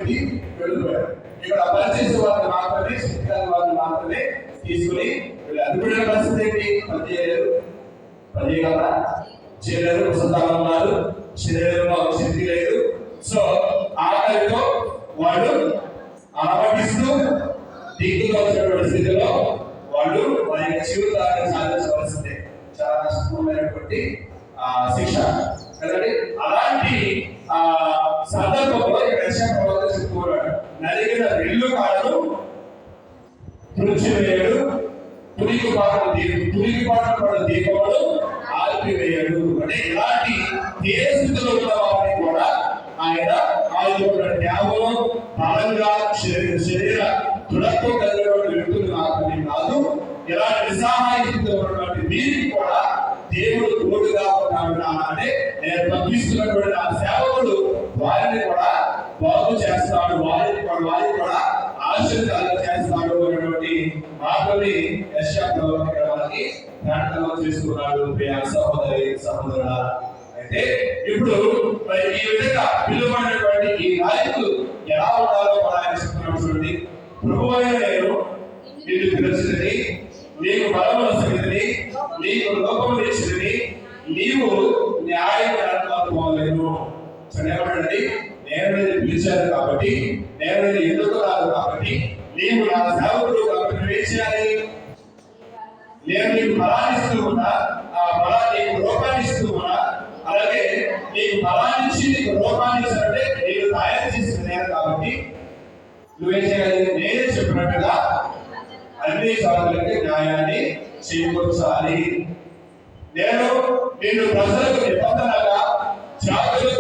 వెళ్ళిపోయారు. ఇక్కడ పనిచేసే వారిని మాత్రమే, శక్తికాల వారిని మాత్రమే తీసుకుని అనుకునే పరిస్థితి ఏంటి? పని చేయగలరా? చేయలేరు. పుస్తకాలు ఉన్నారు, శరీరంలో శక్తి లేదు. సో ఆకలితో వాళ్ళు అలవాటిస్తూ దిక్కుతో వచ్చినటువంటి స్థితిలో వాళ్ళు వారి యొక్క జీవితాన్ని సాధించవలసిందే. చాలా కష్టమైనటువంటి శిక్ష కదండి. అలాంటి సందర్భంలో చెప్తున్నాడు, నలిగిన రెల్లు కాడను తుడిచివేయడు, తునికి పాటలు దీపములు ఆల్పివేయడు. అంటే ఇలాంటి ఏ స్థితిలో ఉన్న వారిని కూడా ఆయన జ్ఞాపకం బలంగా శరీర దృఢత్వం కలిగినటువంటి వ్యక్తులు మాత్రమే కాదు, ఇలాంటి నిస్సహాయ స్థితిలో ఉన్నటువంటి వీరికి కూడా దేవుడు తోడుగా ఉన్నాడు. అంటే నేను పంపిస్తున్నటువంటి ఆ సేవకుడు వారిని కూడా బాగు చేస్తాడు, వారిని కూడా ఆశీర్వాదాలు చేస్తాడు అనేటువంటి మాటని యెషయా ప్రవక్త మనకి జ్ఞాపకం చేసుకున్నాడు. సహోదరుల అయితే ఇప్పుడు మరి ఈ విధంగా పిలువబడినటువంటి ఈ నాయకులు ఎలా ఉండాలో కూడా ఆయన చెప్తున్నాడు. చూడండి, ప్రభువైన నేను నిన్ను పిలిచినది, నీకు బలమును ఇచ్చినది, నీకు లోకమును ఇచ్చినది, నీవు న్యాయం పోలేను. చదివండి, నేను నిన్ను పిలిచాను కాబట్టి, నేను నిన్ను ఎన్నుకున్నాను కాబట్టి, నీవు నా సేవకుడు కాబట్టి నువ్వేం చేయాలి? నేను నీకు బలాన్ని ఇస్తూ ఉన్నా, ఆ బలాన్ని నీకు లోకాన్ని ఇస్తూ ఉన్నా, అలాగే నీకు బలాన్ని ఇచ్చి నీకు లోకాన్ని ఇచ్చినట్టే నేను తయారు చేసిన నేను కాబట్టి నువ్వేం చేయాలి? నేనే చెప్పినట్టుగా అన్ని సాధులకి న్యాయాన్ని చేకూర్చాలి. నేను నిన్ను ప్రజలకు నిబంధనగా, జాతులకు